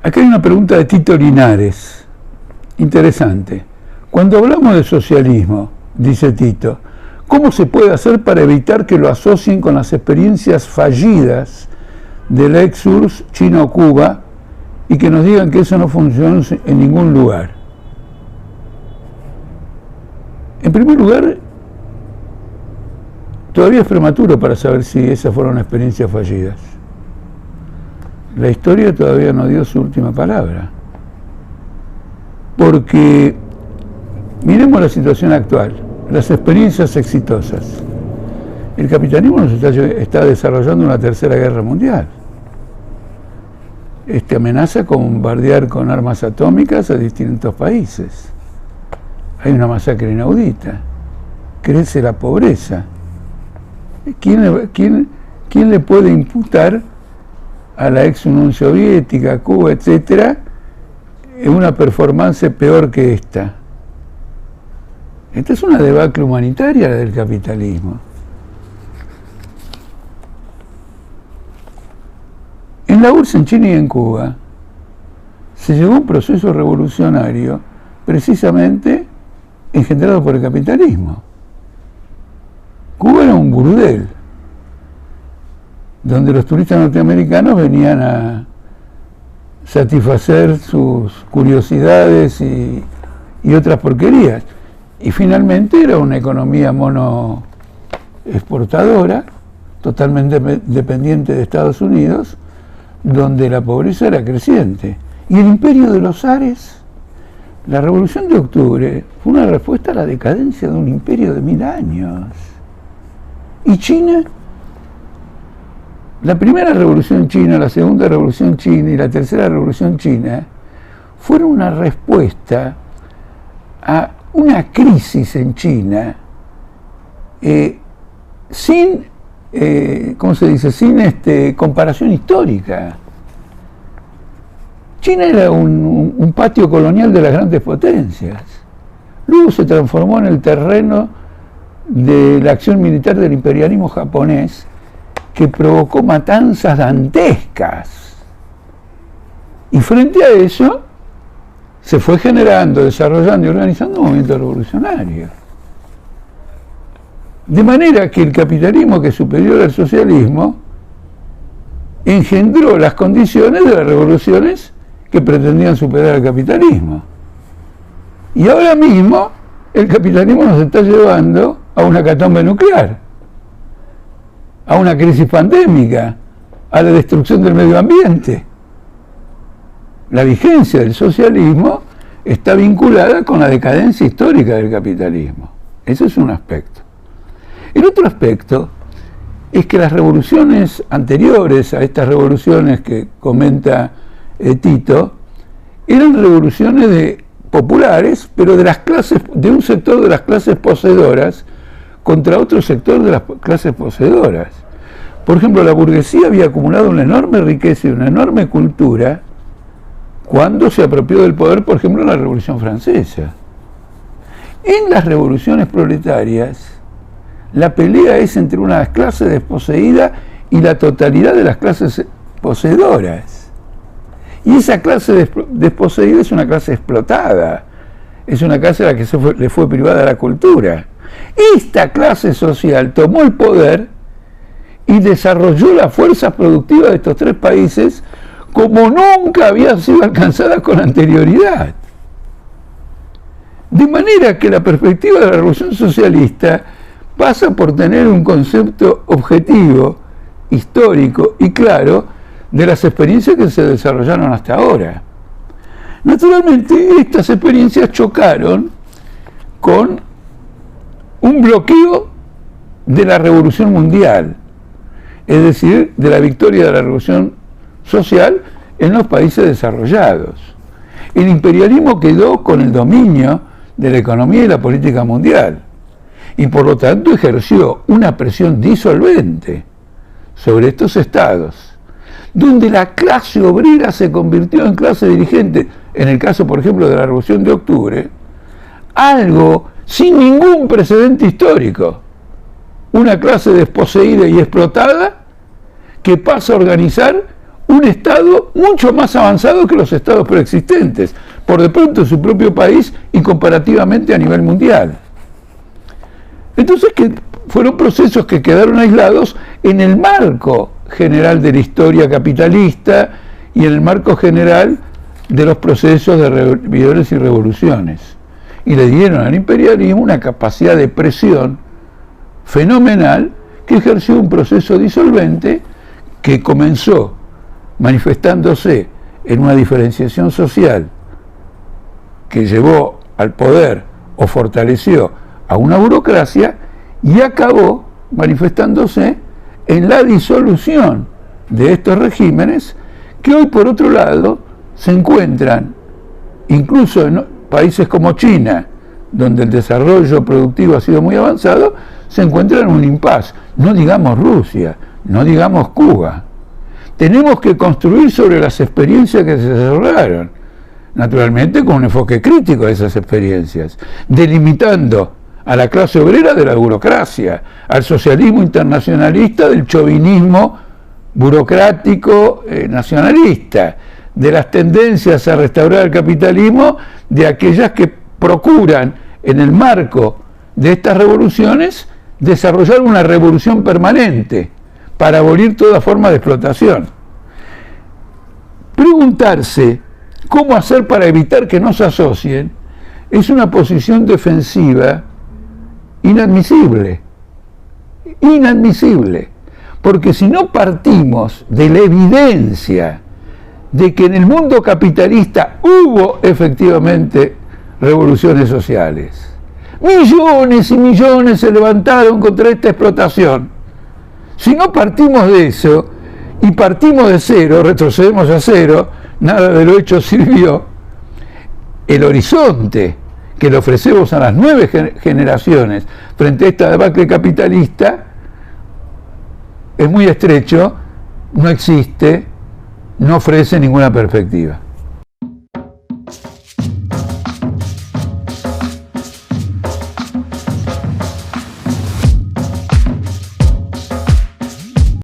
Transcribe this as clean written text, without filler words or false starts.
Acá hay una pregunta de Tito Linares, interesante. Cuando hablamos de socialismo, dice Tito, ¿cómo se puede hacer para evitar que lo asocien con las experiencias fallidas de la ex-URSS, China o Cuba, y que nos digan que eso no funciona en ningún lugar? En primer lugar, todavía es prematuro para saber si esas fueron experiencias fallidas. La historia todavía no dio su última palabra. Porque miremos la situación actual, las experiencias exitosas. El capitalismo nos está desarrollando una tercera guerra mundial. Amenaza con bombardear con armas atómicas a distintos países. Hay una masacre inaudita. Crece la pobreza. ¿Quién le puede imputar a la ex Unión Soviética, Cuba, etcétera, una performance peor que esta? Esta es una debacle humanitaria, la del capitalismo. En la URSS, en China y en Cuba, se llevó un proceso revolucionario precisamente engendrado por el capitalismo. Cuba era un burdel, donde los turistas norteamericanos venían a satisfacer sus curiosidades y otras porquerías. Y finalmente era una economía monoexportadora, totalmente dependiente de Estados Unidos, donde la pobreza era creciente. Y el imperio de los zares, la Revolución de Octubre, fue una respuesta a la decadencia de un imperio de 1000 años. ¿Y China? La primera revolución china, la segunda revolución china y la tercera revolución china fueron una respuesta a una crisis en China sin, ¿cómo se dice?, sin comparación histórica. China era un patio colonial de las grandes potencias. Luego se transformó en el terreno de la acción militar del imperialismo japonés, que provocó matanzas dantescas. Y frente a eso se fue generando, desarrollando y organizando un movimiento revolucionario. De manera que el capitalismo, que es superior al socialismo, engendró las condiciones de las revoluciones que pretendían superar al capitalismo. Y ahora mismo el capitalismo nos está llevando a una hecatombe nuclear, a una crisis pandémica, a la destrucción del medio ambiente. La vigencia del socialismo está vinculada con la decadencia histórica del capitalismo. Ese es un aspecto. El otro aspecto es que las revoluciones anteriores a estas revoluciones que comenta Tito, eran revoluciones populares, pero de un sector de las clases poseedoras contra otro sector de las clases poseedoras. Por ejemplo, la burguesía había acumulado una enorme riqueza y una enorme cultura cuando se apropió del poder, por ejemplo, en la Revolución Francesa. En las revoluciones proletarias, la pelea es entre una clase desposeída y la totalidad de las clases poseedoras. Y esa clase desposeída es una clase explotada, es una clase a la que le fue privada la cultura. Esta clase social tomó el poder y desarrolló las fuerzas productivas de estos tres países como nunca habían sido alcanzadas con anterioridad. De manera que la perspectiva de la revolución socialista pasa por tener un concepto objetivo, histórico y claro de las experiencias que se desarrollaron hasta ahora. Naturalmente, estas experiencias chocaron con un bloqueo de la revolución mundial, es decir, de la victoria de la revolución social en los países desarrollados. El imperialismo quedó con el dominio de la economía y la política mundial, y por lo tanto ejerció una presión disolvente sobre estos estados, donde la clase obrera se convirtió en clase dirigente, en el caso, por ejemplo, de la Revolución de Octubre, algo sin ningún precedente histórico. Una clase desposeída y explotada que pasa a organizar un Estado mucho más avanzado que los estados preexistentes, por de pronto en su propio país y comparativamente a nivel mundial. Entonces, que fueron procesos que quedaron aislados en el marco general de la historia capitalista y en el marco general de los procesos de rebeliones y revoluciones. Y le dieron al imperialismo una capacidad de presión fenomenal que ejerció un proceso disolvente que comenzó manifestándose en una diferenciación social que llevó al poder o fortaleció a una burocracia y acabó manifestándose en la disolución de estos regímenes que hoy, por otro lado, se encuentran incluso en países como China, donde el desarrollo productivo ha sido muy avanzado, se encuentran en un impasse. No digamos Rusia, no digamos Cuba. Tenemos que construir sobre las experiencias que se desarrollaron, naturalmente con un enfoque crítico de esas experiencias, delimitando a la clase obrera de la burocracia, al socialismo internacionalista del chauvinismo burocrático nacionalista, de las tendencias a restaurar el capitalismo, de aquellas que procuran, en el marco de estas revoluciones, desarrollar una revolución permanente para abolir toda forma de explotación. Preguntarse cómo hacer para evitar que no se asocien es una posición defensiva inadmisible, porque si no partimos de la evidencia de que en el mundo capitalista hubo efectivamente revoluciones sociales, millones y millones se levantaron contra esta explotación. Si no partimos de eso y partimos de cero, retrocedemos a cero, nada de lo hecho sirvió, el horizonte que le ofrecemos a las nuevas generaciones frente a esta debacle capitalista es muy estrecho, no existe, no ofrece ninguna perspectiva.